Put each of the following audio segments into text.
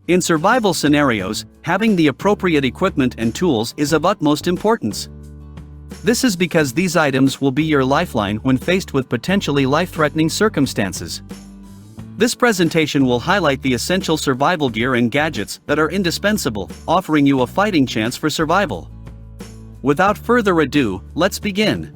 In survival scenarios, having the appropriate equipment and tools is of utmost importance. This is because these items will be your lifeline when faced with potentially life-threatening circumstances. This presentation will highlight the essential survival gear and gadgets that are indispensable, offering you a fighting chance for survival. Without further ado, let's begin.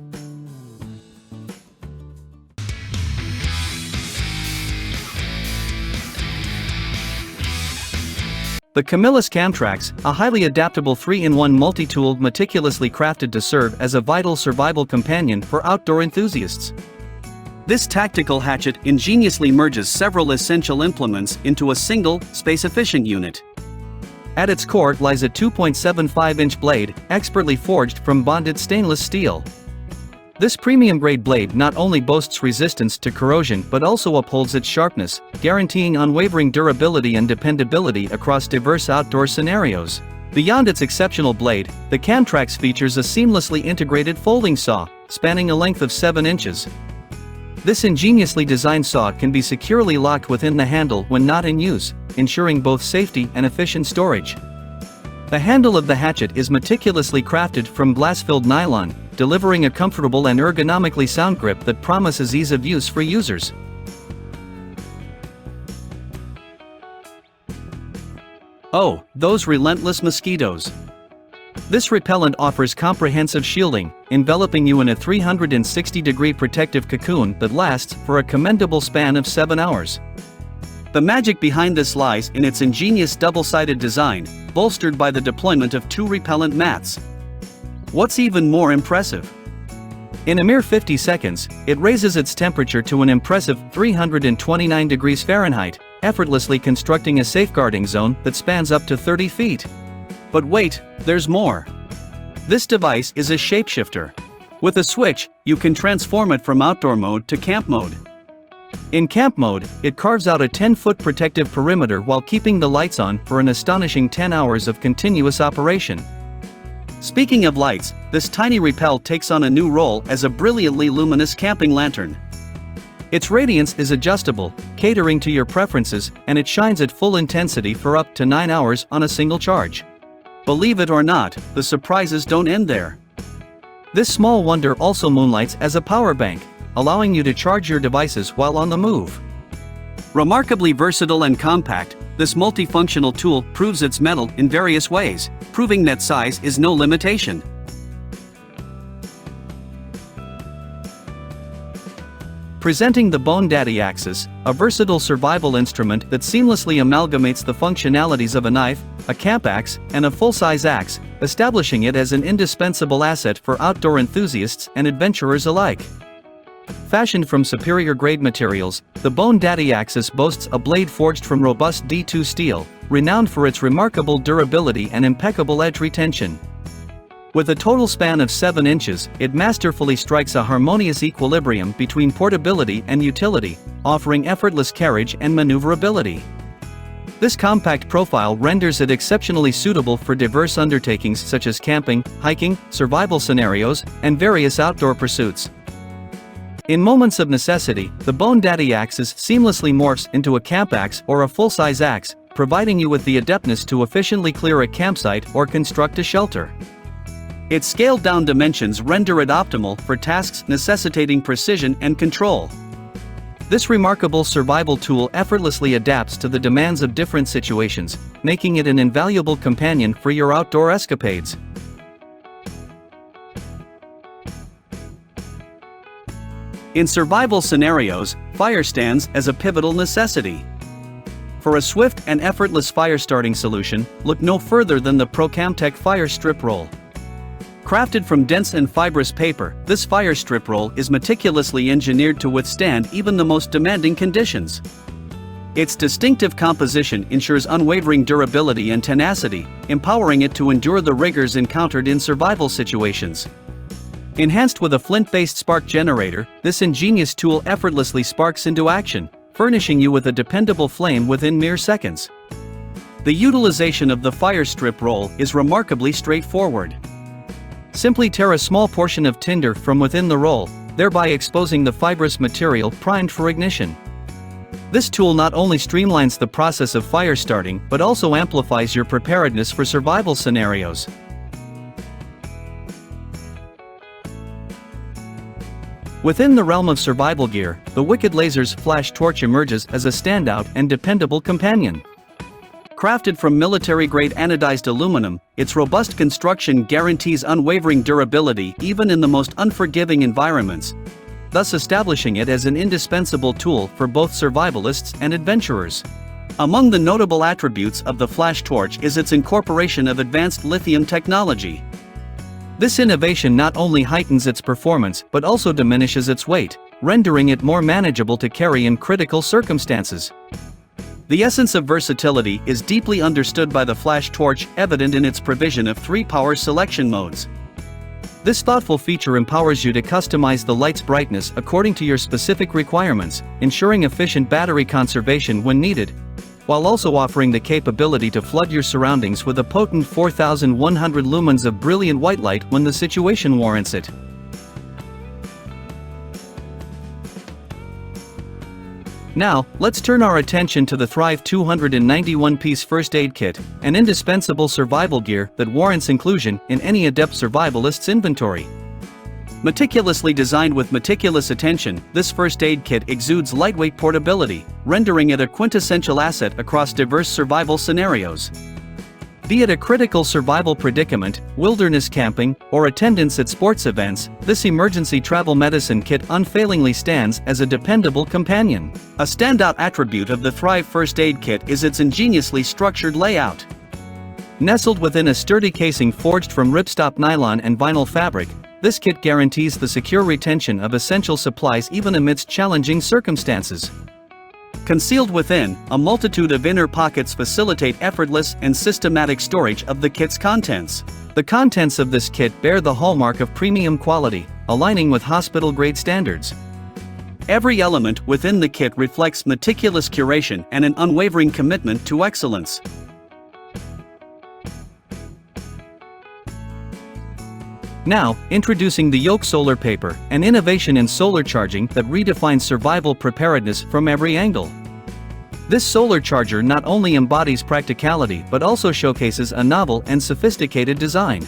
The Camillus Camtrax, a highly adaptable 3-in-1 multi-tool meticulously crafted to serve as a vital survival companion for outdoor enthusiasts. This tactical hatchet ingeniously merges several essential implements into a single, space-efficient unit. At its core lies a 2.75-inch blade, expertly forged from bonded stainless steel. This premium-grade blade not only boasts resistance to corrosion but also upholds its sharpness, guaranteeing unwavering durability and dependability across diverse outdoor scenarios. Beyond its exceptional blade, the Camtrax features a seamlessly integrated folding saw, spanning a length of 7 inches. This ingeniously designed saw can be securely locked within the handle when not in use, ensuring both safety and efficient storage. The handle of the hatchet is meticulously crafted from glass-filled nylon, delivering a comfortable and ergonomically sound grip that promises ease of use for users. Oh, those relentless mosquitoes! This repellent offers comprehensive shielding, enveloping you in a 360-degree protective cocoon that lasts for a commendable span of 7 hours. The magic behind this lies in its ingenious double-sided design, bolstered by the deployment of 2 repellent mats. What's even more impressive? In a mere 50 seconds, it raises its temperature to an impressive 329 degrees Fahrenheit, effortlessly constructing a safeguarding zone that spans up to 30 feet. But wait, there's more. This device is a shapeshifter. With a switch, you can transform it from outdoor mode to camp mode. In camp mode, it carves out a 10-foot protective perimeter while keeping the lights on for an astonishing 10 hours of continuous operation. Speaking of lights, this tiny REPEL takes on a new role as a brilliantly luminous camping lantern. Its radiance is adjustable, catering to your preferences, and it shines at full intensity for up to 9 hours on a single charge. Believe it or not, the surprises don't end there. This small wonder also moonlights as a power bank, allowing you to charge your devices while on the move. Remarkably versatile and compact, this multifunctional tool proves its mettle in various ways, proving that size is no limitation. Presenting the Bone Daddy Axxis, a versatile survival instrument that seamlessly amalgamates the functionalities of a knife, a camp axe, and a full-size axe, establishing it as an indispensable asset for outdoor enthusiasts and adventurers alike. Fashioned from superior-grade materials, the Bone Daddy Axxis boasts a blade forged from robust D2 steel, renowned for its remarkable durability and impeccable edge retention. With a total span of 7 inches, it masterfully strikes a harmonious equilibrium between portability and utility, offering effortless carriage and maneuverability. This compact profile renders it exceptionally suitable for diverse undertakings such as camping, hiking, survival scenarios, and various outdoor pursuits. In moments of necessity, the Bone Daddy Axxis seamlessly morphs into a camp axe or a full-size axe, providing you with the adeptness to efficiently clear a campsite or construct a shelter. Its scaled-down dimensions render it optimal for tasks necessitating precision and control. This remarkable survival tool effortlessly adapts to the demands of different situations, making it an invaluable companion for your outdoor escapades. In survival scenarios, fire stands as a pivotal necessity. For a swift and effortless fire-starting solution, look no further than the Procamptek fire strip roll. Crafted from dense and fibrous paper, this fire strip roll is meticulously engineered to withstand even the most demanding conditions. Its distinctive composition ensures unwavering durability and tenacity, empowering it to endure the rigors encountered in survival situations. Enhanced with a flint-based spark generator, this ingenious tool effortlessly sparks into action, furnishing you with a dependable flame within mere seconds. The utilization of the fire strip roll is remarkably straightforward. Simply tear a small portion of tinder from within the roll, thereby exposing the fibrous material primed for ignition. This tool not only streamlines the process of fire starting but also amplifies your preparedness for survival scenarios. Within the realm of survival gear, the Wicked Laser's FlashTorch emerges as a standout and dependable companion. Crafted from military-grade anodized aluminum, its robust construction guarantees unwavering durability even in the most unforgiving environments, thus establishing it as an indispensable tool for both survivalists and adventurers. Among the notable attributes of the FlashTorch is its incorporation of advanced lithium technology. This innovation not only heightens its performance but also diminishes its weight, rendering it more manageable to carry in critical circumstances. The essence of versatility is deeply understood by the FlashTorch, evident in its provision of 3 power selection modes. This thoughtful feature empowers you to customize the light's brightness according to your specific requirements, ensuring efficient battery conservation when needed, while also offering the capability to flood your surroundings with a potent 4,100 lumens of brilliant white light when the situation warrants it. Now, let's turn our attention to the Thrive 291-piece First Aid Kit, an indispensable survival gear that warrants inclusion in any adept survivalist's inventory. Meticulously designed with meticulous attention, this first aid kit exudes lightweight portability, rendering it a quintessential asset across diverse survival scenarios. Be it a critical survival predicament, wilderness camping, or attendance at sports events, this emergency travel medicine kit unfailingly stands as a dependable companion. A standout attribute of the Thrive First Aid Kit is its ingeniously structured layout. Nestled within a sturdy casing forged from ripstop nylon and vinyl fabric, this kit guarantees the secure retention of essential supplies even amidst challenging circumstances. Concealed within, a multitude of inner pockets facilitate effortless and systematic storage of the kit's contents. The contents of this kit bear the hallmark of premium quality, aligning with hospital-grade standards. Every element within the kit reflects meticulous curation and an unwavering commitment to excellence. Now, introducing the Yolk solar paper, an innovation in solar charging that redefines survival preparedness from every angle. This solar charger not only embodies practicality but also showcases a novel and sophisticated design.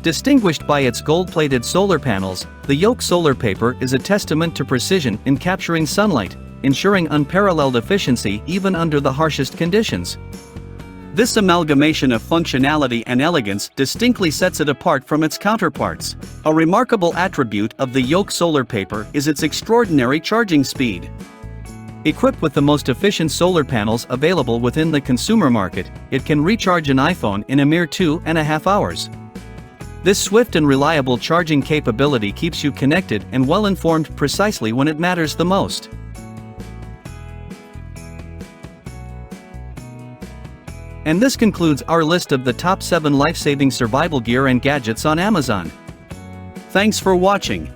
Distinguished by its gold-plated solar panels, the Yolk solar paper is a testament to precision in capturing sunlight, ensuring unparalleled efficiency even under the harshest conditions. This amalgamation of functionality and elegance distinctly sets it apart from its counterparts. A remarkable attribute of the Yolk solar paper is its extraordinary charging speed. Equipped with the most efficient solar panels available within the consumer market, it can recharge an iPhone in a mere 2.5 hours. This swift and reliable charging capability keeps you connected and well-informed precisely when it matters the most. And this concludes our list of the top 7 life-saving survival gear and gadgets on Amazon. Thanks for watching.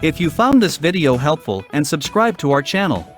If you found this video helpful, and subscribe to our channel.